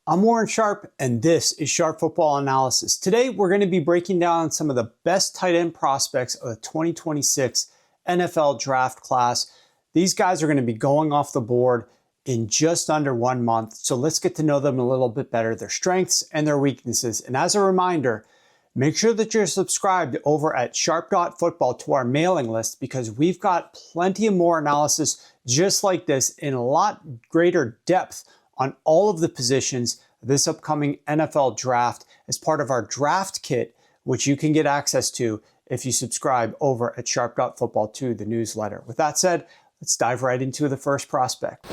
I'm Warren Sharp, and this is Sharp Football Analysis. Today, we're going to be breaking down some of the best tight end prospects of the 2026 NFL draft class. These guys are going to be going off the board in just under 1 month, so let's get to know them a little bit better, their strengths and their weaknesses. And as a reminder, make sure that you're subscribed over at sharp.football to our mailing list, because we've got plenty of more analysis just like this in a lot greater depth on all of the positions of this upcoming NFL draft as part of our draft kit, which you can get access to if you subscribe over at sharp.football to the newsletter. With that said, let's dive right into the first prospect.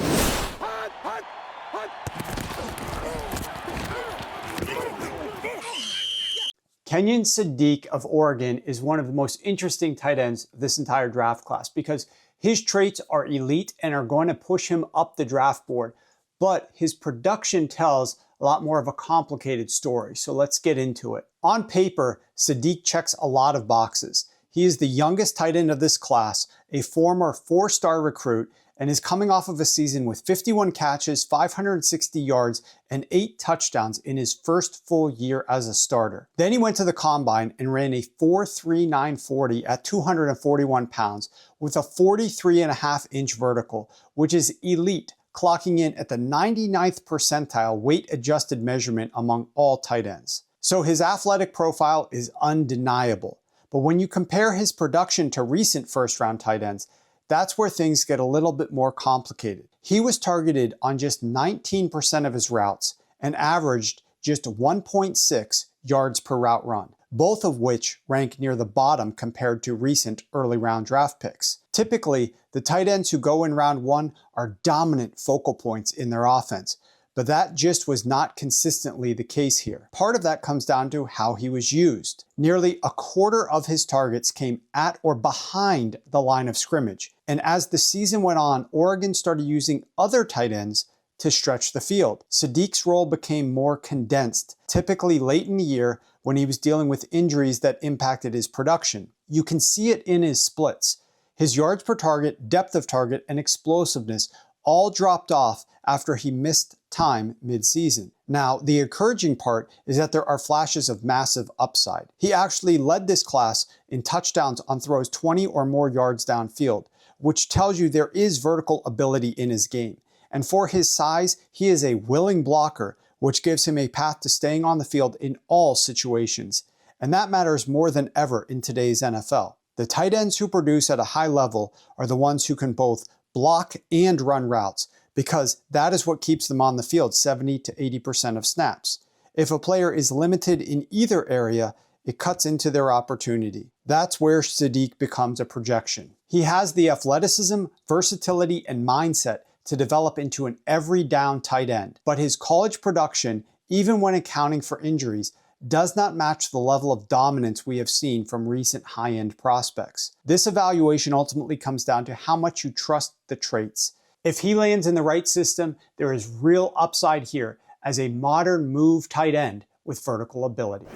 Kenyon Sadiq of Oregon is one of the most interesting tight ends of this entire draft class because his traits are elite and are going to push him up the draft board. But his production tells a lot more of a complicated story, so let's get into it. On paper, Sadiq checks a lot of boxes. He is the youngest tight end of this class, a former 4-star recruit, and is coming off of a season with 51 catches, 560 yards, and 8 touchdowns in his first full year as a starter. Then he went to the combine and ran a 4.39 40 at 241 pounds with a 43.5-inch vertical, which is elite, clocking in at the 99th percentile weight-adjusted measurement among all tight ends. So his athletic profile is undeniable. But when you compare his production to recent first-round tight ends, that's where things get a little bit more complicated. He was targeted on just 19% of his routes and averaged just 1.6 yards per route run, both of which rank near the bottom compared to recent early round draft picks. Typically, the tight ends who go in round 1 are dominant focal points in their offense, but that just was not consistently the case here. Part of that comes down to how he was used. Nearly a quarter of his targets came at or behind the line of scrimmage, and as the season went on, Oregon started using other tight ends to stretch the field. Sadiq's role became more condensed, typically late in the year when he was dealing with injuries that impacted his production. You can see it in his splits. His yards per target, depth of target, and explosiveness all dropped off after he missed time mid-season. Now, the encouraging part is that there are flashes of massive upside. He actually led this class in touchdowns on throws 20 or more yards downfield, which tells you there is vertical ability in his game. And for his size, he is a willing blocker, which gives him a path to staying on the field in all situations. And that matters more than ever in today's NFL. The tight ends who produce at a high level are the ones who can both block and run routes, because that is what keeps them on the field 70 to 80% of snaps. If a player is limited in either area, it cuts into their opportunity. That's where Sadiq becomes a projection. He has the athleticism, versatility, and mindset to develop into an every down tight end, but his college production, even when accounting for injuries, does not match the level of dominance we have seen from recent high-end prospects. This evaluation ultimately comes down to how much you trust the traits. If he lands in the right system, there is real upside here as a modern move tight end with vertical ability.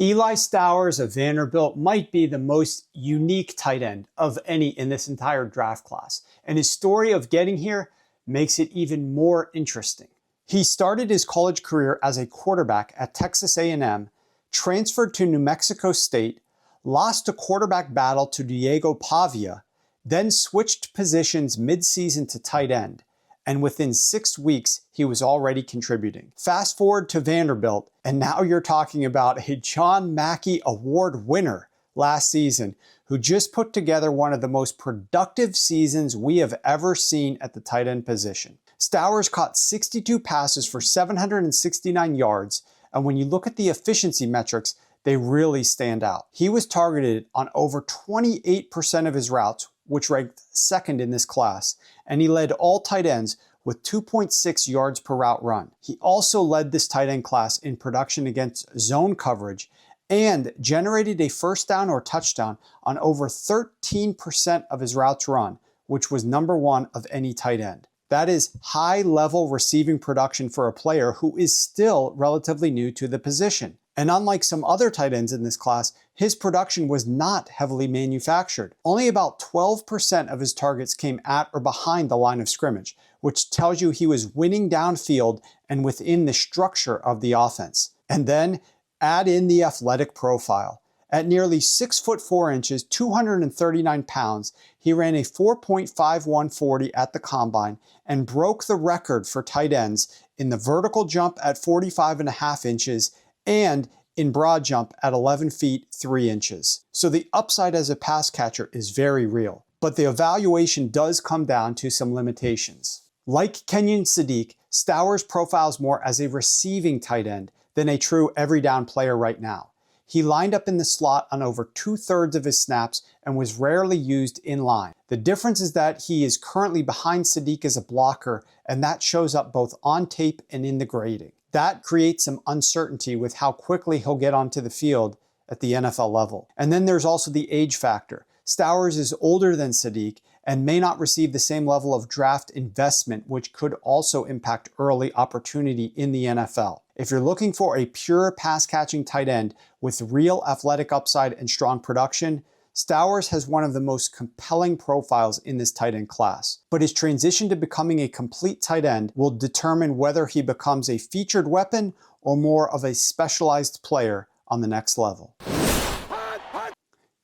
Eli Stowers of Vanderbilt might be the most unique tight end of any in this entire draft class, and his story of getting here makes it even more interesting. He started his college career as a quarterback at Texas A&M, transferred to New Mexico State, lost a quarterback battle to Diego Pavia, then switched positions mid-season to tight end, and within 6 weeks, he was already contributing. Fast forward to Vanderbilt, and now you're talking about a John Mackey Award winner last season, who just put together one of the most productive seasons we have ever seen at the tight end position. Stowers caught 62 passes for 769 yards, and when you look at the efficiency metrics, they really stand out. He was targeted on over 28% of his routes, which ranked second in this class, and he led all tight ends with 2.6 yards per route run. He also led this tight end class in production against zone coverage and generated a first down or touchdown on over 13% of his routes run, which was number 1 of any tight end. That is high-level receiving production for a player who is still relatively new to the position. And unlike some other tight ends in this class, his production was not heavily manufactured. Only about 12% of his targets came at or behind the line of scrimmage, which tells you he was winning downfield and within the structure of the offense. And then add in the athletic profile. At nearly 6'4", 239 pounds, he ran a 4.5140 at the combine and broke the record for tight ends in the vertical jump at 45.5 inches and in broad jump at 11 feet 3 inches. So the upside as a pass catcher is very real, but the evaluation does come down to some limitations. Like Kenyon Sadiq, Stowers profiles more as a receiving tight end than a true every down player right now. He lined up in the slot on over 2/3 of his snaps and was rarely used in line. The difference is that he is currently behind Sadiq as a blocker, and that shows up both on tape and in the grading. That creates some uncertainty with how quickly he'll get onto the field at the NFL level. And then there's also the age factor. Stowers is older than Sadiq and may not receive the same level of draft investment, which could also impact early opportunity in the NFL. If you're looking for a pure pass-catching tight end with real athletic upside and strong production, Stowers has one of the most compelling profiles in this tight end class. But his transition to becoming a complete tight end will determine whether he becomes a featured weapon or more of a specialized player on the next level.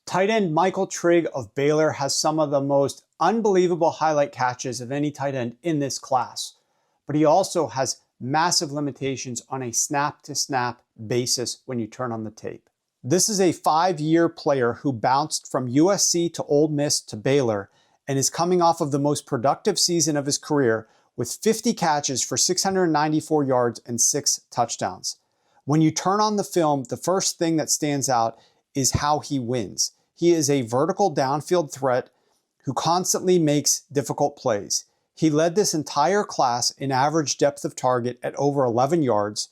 Tight end Michael Trigg of Baylor has some of the most unbelievable highlight catches of any tight end in this class, but he also has massive limitations on a snap-to-snap basis when you turn on the tape. This is a 5-year player who bounced from USC to Ole Miss to Baylor and is coming off of the most productive season of his career with 50 catches for 694 yards and 6 touchdowns. When you turn on the film, the first thing that stands out is how he wins. He is a vertical downfield threat who constantly makes difficult plays. He led this entire class in average depth of target at over 11 yards,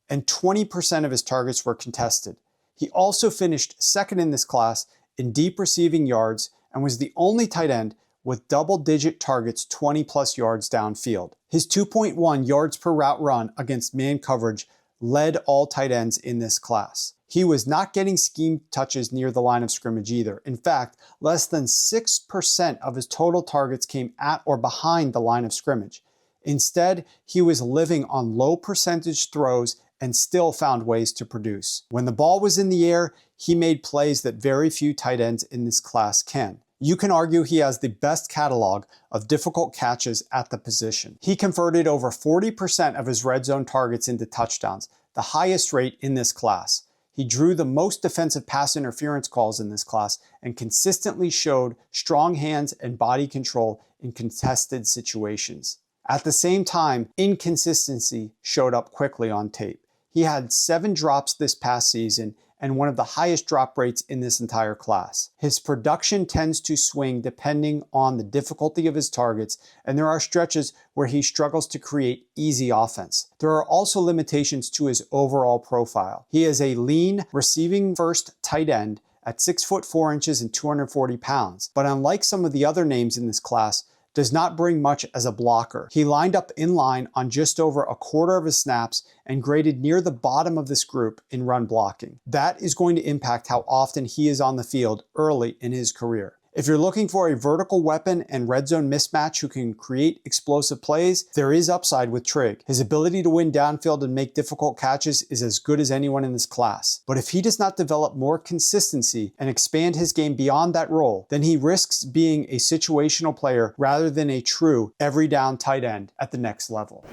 and 20% of his targets were contested. He also finished second in this class in deep receiving yards and was the only tight end with double-digit targets 20-plus yards downfield. His 2.1 yards per route run against man coverage led all tight ends in this class. He was not getting scheme touches near the line of scrimmage either. In fact, less than 6% of his total targets came at or behind the line of scrimmage. Instead, he was living on low percentage throws and still found ways to produce. When the ball was in the air, he made plays that very few tight ends in this class can. You can argue he has the best catalog of difficult catches at the position. He converted over 40% of his red zone targets into touchdowns, the highest rate in this class. He drew the most defensive pass interference calls in this class and consistently showed strong hands and body control in contested situations. At the same time, inconsistency showed up quickly on tape. He had 7 drops this past season and one of the highest drop rates in this entire class. His production tends to swing depending on the difficulty of his targets, and there are stretches where he struggles to create easy offense. There are also limitations to his overall profile. He is a lean, receiving first tight end at 6'4" and 240 pounds, but unlike some of the other names in this class, does not bring much as a blocker. He lined up in line on just over a quarter of his snaps and graded near the bottom of this group in run blocking. That is going to impact how often he is on the field early in his career. If you're looking for a vertical weapon and red zone mismatch who can create explosive plays, there is upside with Trigg. His ability to win downfield and make difficult catches is as good as anyone in this class. But if he does not develop more consistency and expand his game beyond that role, then he risks being a situational player rather than a true every down tight end at the next level.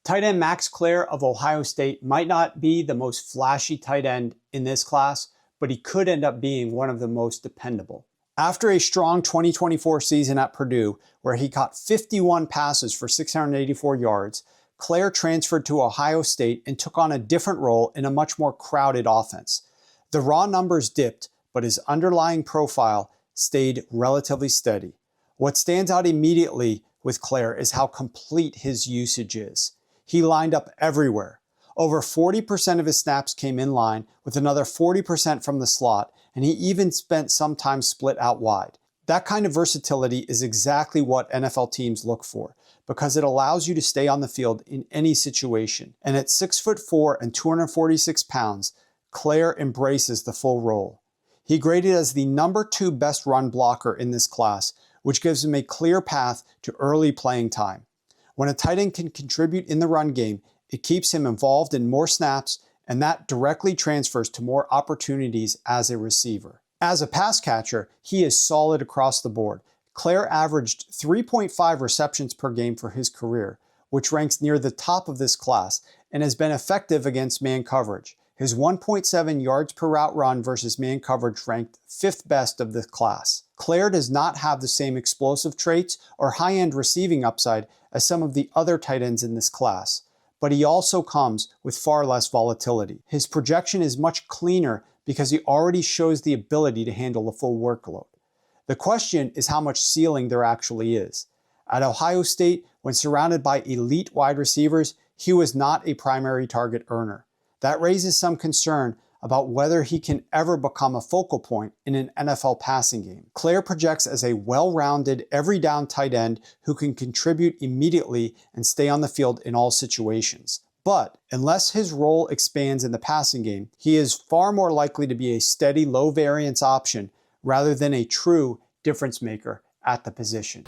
Tight end Max Klare of Ohio State might not be the most flashy tight end in this class, but he could end up being one of the most dependable. After a strong 2024 season at Purdue, where he caught 51 passes for 684 yards, Klare transferred to Ohio State and took on a different role in a much more crowded offense. The raw numbers dipped, but his underlying profile stayed relatively steady. What stands out immediately with Klare is how complete his usage is. He lined up everywhere. Over 40% of his snaps came in line, with another 40% from the slot, and he even spent some time split out wide. That kind of versatility is exactly what NFL teams look for, because it allows you to stay on the field in any situation. And at 6'4" and 246 pounds, Klare embraces the full role. He graded as the #2 best run blocker in this class, which gives him a clear path to early playing time. When a tight end can contribute in the run game, it keeps him involved in more snaps, and that directly transfers to more opportunities as a receiver. As a pass catcher, he is solid across the board. Klare averaged 3.5 receptions per game for his career, which ranks near the top of this class, and has been effective against man coverage. His 1.7 yards per route run versus man coverage ranked 5th best of the class. Klare does not have the same explosive traits or high-end receiving upside as some of the other tight ends in this class, but he also comes with far less volatility. His projection is much cleaner because he already shows the ability to handle a full workload. The question is how much ceiling there actually is. At Ohio State, when surrounded by elite wide receivers, he was not a primary target earner. That raises some concern about whether he can ever become a focal point in an NFL passing game. Klare projects as a well-rounded, every-down tight end who can contribute immediately and stay on the field in all situations. But unless his role expands in the passing game, he is far more likely to be a steady, low-variance option rather than a true difference maker at the position.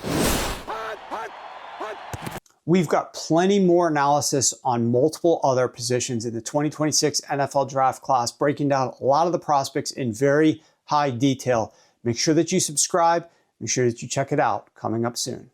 We've got plenty more analysis on multiple other positions in the 2026 NFL Draft class, breaking down a lot of the prospects in very high detail. Make sure that you subscribe. Make sure that you check it out coming up soon.